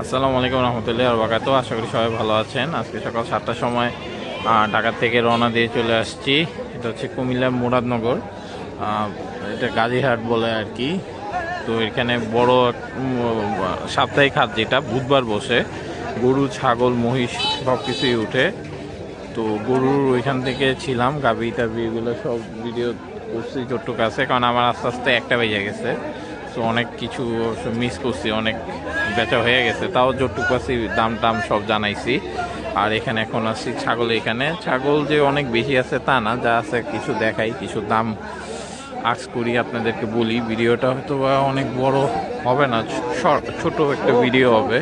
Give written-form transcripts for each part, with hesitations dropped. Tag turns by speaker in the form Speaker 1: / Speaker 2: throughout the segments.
Speaker 1: আসসালামু আলাইকুম রহমতুল্লাহি ওয়া বারাকাতুহু। আশা করি সবাই ভালো আছেন। আজকে সকাল 7টার সময় ঢাকা থেকে রওনা দিয়ে চলে আসছি। এটা হচ্ছে কুমিল্লার মুরাদনগর, এটা গাজীহাট বলে আর কি। তো এখানে বড় সাপ্তাহিক হাট, যেটা বুধবার বসে, গরু ছাগল মহিষ সব কিছুই উঠে। তো গরুর ওইখান থেকে ছিলাম, গাভি টাভি এগুলো সব ভিডিও করছি চট্টুক আছে, কারণ আমার আস্তে আস্তে একটা বেজে গেছে। তো অনেক কিছু মিস করছি, অনেক বেচা হয়ে গেছে, তাও যতটুকু আছি দাম টাম সব জানাইছি। আর এখানে এখন আসছি ছাগল। এখানে ছাগল যে অনেক বেশি আছে তা না, যা আছে কিছু দেখাই, কিছু দাম আর্টস করি, আপনাদেরকে বলি। ভিডিওটা হয়তো বা অনেক বড় হবে না, ছোট একটা ভিডিও হবে।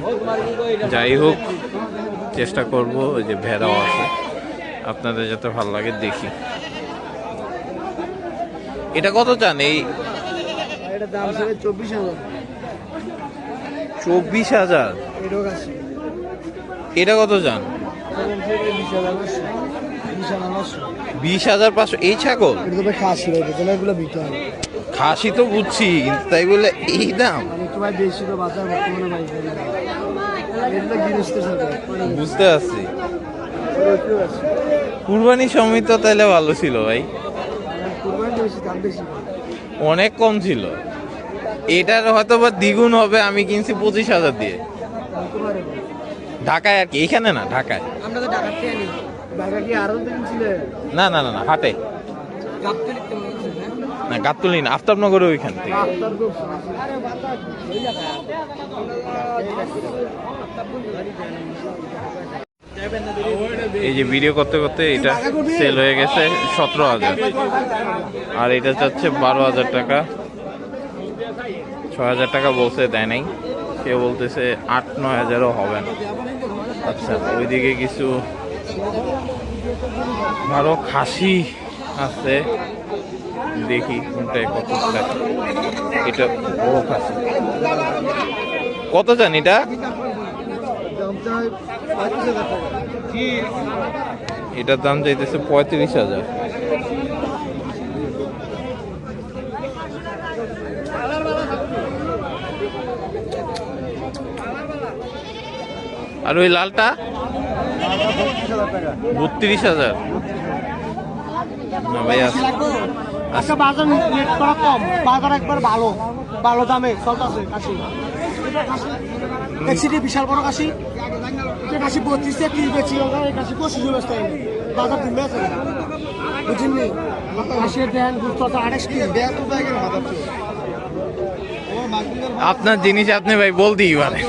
Speaker 1: যাই হোক, চেষ্টা করব। ওই যে ভেড়াও আছে, আপনাদের যাতে ভালো লাগে। দেখি এটা কত চান? এই
Speaker 2: দাম 24,000।
Speaker 1: 24,000। এটা কত চান? 20,500। এই ছাগল খাসি তো বুঝছি, কিন্তু তাই বলে এই দাম? বুঝতে পারছি। কুরবানি সময় তো তাহলে ভালো ছিল ভাই, অনেক কম ছিল। এটার হয়তো বা দ্বিগুণ হবে। আমি কিনছি 25,000 দিয়ে, ঢাকায় আর কি। এখানে না, ঢাকায়। না না না না, হাটে না, গাবতলী না, আফতাবনগরে, ওইখান থেকে। এই যে ভিডিও করতে করতে এটা সেল হয়ে গেছে 17,000, আর এটা চাচ্ছে 12,000 টাকা। 6,000 টাকা বলছে, দেয় নাই। কেউ বলতেছে 8-9,000ও হবে না। আচ্ছা, ওইদিকে কিছু আরো খাসি আছে, দেখি কোনটায় কত টাকা। এটা বড় খাসি, কত চান এটা? এটার দাম চাইতেছে 35,000। আর ওই লালটা 32,000। না ভাই,
Speaker 2: আচ্ছা, বাজার রেট করা কম, বাজার একবার ভালো ভালো দামে চলতেছে কাশি। দেখছি বিশাল বড় কাশি, কাশি 32-30 বেশি, কাশি 25 ব্যস্ত বাজার দিন আছে, বুঝিনি? কাশির দেন 28 কি দেন তো জায়গায় বাজার।
Speaker 1: আপনার জিনিস আপনি ভাই বলতেই পারে।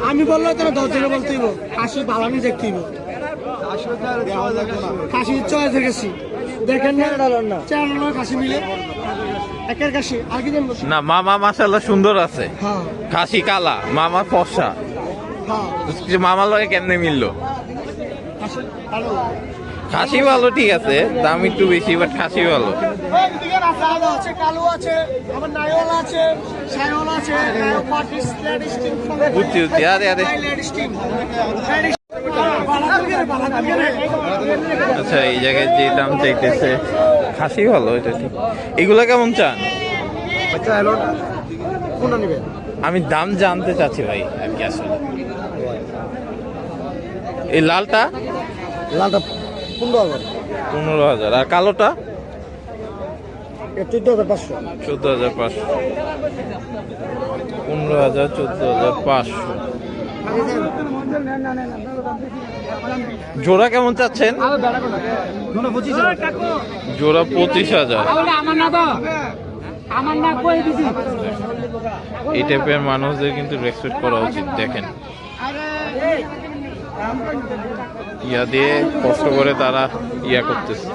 Speaker 2: আমি বললো তো 10 জনে বলতেইব, কাশি ভালো নি দেখতেইব। কাশি চয়ে দেখেছি, দেখেন না চার কাশি মিলে একের কাশি আর কি জানবো
Speaker 1: না। মামা মাশাআল্লাহ সুন্দর আছে, খাসি কালা, মামা ফর্সা। মামার লগে কেমনে মিললো? খাসি ভালো, ঠিক আছে, দাম একটু বেশি, বাট খাসি ভালো। বুঝছি বুঝছি। আরে আরে, আচ্ছা, এই জায়গায় যে দাম চাইতেছে, খাসি ভালো, এটা ঠিক। এগুলা কেমন চান? আমি দাম জানতে চাচ্ছি ভাই আর কি আসলে। এই লালটা 15,000, আর কালোটা
Speaker 2: 14,500।
Speaker 1: 14,500। 15,000, 14,500। জোড়া কেমন চাচ্ছেন? জোড়া 25,000। এই টাইপের মানুষদের কিন্তু রেসপেক্ট করা উচিত। দেখেন, ইয়া দিয়ে কষ্ট করে তারা ইয়া করতেছে।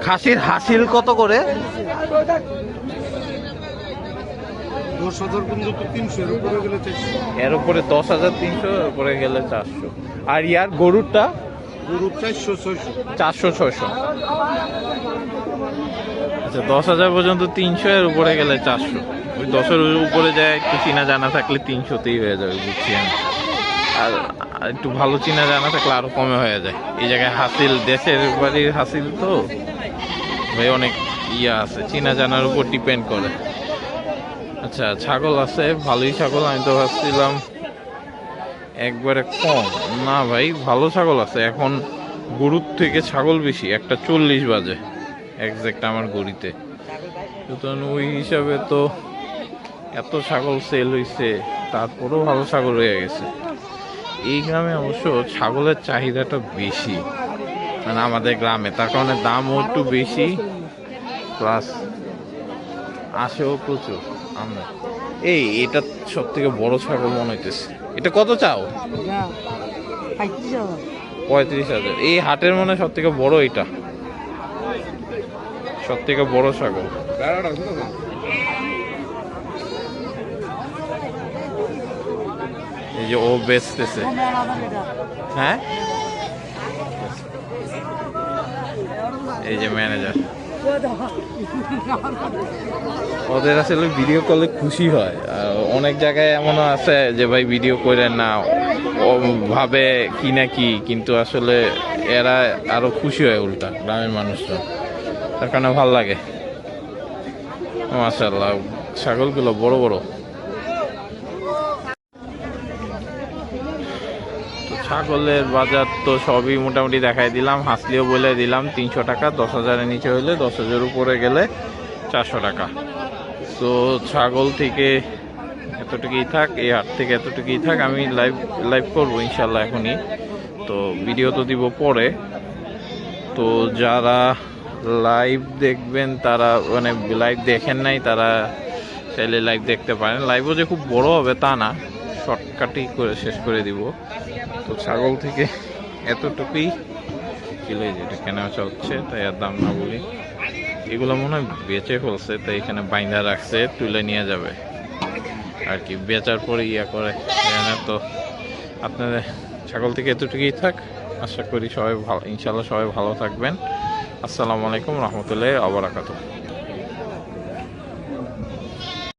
Speaker 1: খাসির হাসিল কত করে? 10,300, এর উপরে 10,300, উপরে গেলে 400। আর ইয়ার গরুরটা 400-600। আচ্ছা, 10,000 পর্যন্ত 300, এর উপরে গেলে 400। ওই 10-এর উপরে যায় একটু চিনা জানা থাকলে 300তেই হয়ে যাবে, বুঝছি আমি। আর একটু ভালো চিনা জানা থাকলে আরো কমে হয়ে যায়। এই জায়গায় হাসিল, দেশের বাড়ির হাসিল তো ভাই, অনেক ইয়া আছে, চিনা জানার উপর ডিপেন্ড করে। আচ্ছা, ছাগল আছে, ভালোই ছাগল। আমি তো ভাবছিলাম একবারে কম। না ভাই, ভালো ছাগল আছে এখন। গরুর থেকে ছাগল বেশি। 1:40 বাজে একজ্যাক্ট আমার গড়িতে। সুতরাং ওই হিসাবে তো এত ছাগল সেল হইছে, তারপরেও ভালো ছাগল রয়ে গেছে। এই গ্রামে অবশ্য ছাগলের চাহিদাটা বেশি, মানে আমাদের গ্রামে, তার কারণে দামও একটু বেশি, প্লাস আসেও প্রচুর। আমরা এটা সব থেকে বড় ছাগল মনে হইতেছে। এটা কত চাও? 35,000। এই হাটের মনে সব থেকে বড়, এটা সব থেকে বড় ছাগল। এই যে ও বেচতেছে। হ্যাঁ, এই যে ম্যানেজার, ওদের আসলে ভিডিও কলে খুশি হয়। আর অনেক জায়গায় এমনও আছে যে ভাই ভিডিও করে না, ও ভাবে কি না কি, কিন্তু আসলে এরা আরো খুশি হয় উল্টা, গ্রামের মানুষরা। তার কারণে ভালো লাগে। মাশাআল্লাহ, ছাগলগুলো বড় বড়। ছাগলের বাজার তো সবই মোটামুটি দেখাই দিলাম, হাসলিও বলে দিলাম। 300 টাকা, 10,000-এর নিচে হইলে, 10,000 উপরে গেলে 400 টাকা। তো ছাগল থেকে এতটুকুই থাক, এই হাট থেকে এতটুকুই থাক। আমি লাইভ করবো ইনশাল্লাহ এখনই। তো ভিডিও তো দিব পরে। তো যারা লাইভ দেখবেন, তারা মানে লাইভ দেখেন নাই, তারা চাইলে লাইভ দেখতে পারেন। লাইভও যে খুব বড় হবে তা না, শর্টকাটই করে শেষ করে দিব। তো ছাগল থেকে এতটুকুই কিলো, যেটা কেনাবেচা হচ্ছে, তাই আর দাম না বলি। এগুলো মনে হয় বেচে ফেলছে, তাই এখানে বাইন্দা রাখছে, তুলে নিয়ে যাবে আর কি, বেচার পরে করে। তো আপনাদের ছাগল থেকে এতটুকুই থাক। আশা করি সবাই ভালো, ইনশাল্লাহ সবাই ভালো থাকবেন। আসসালামু আলাইকুম রহমতুল্লাহি ওয়া বারাকাতুহু।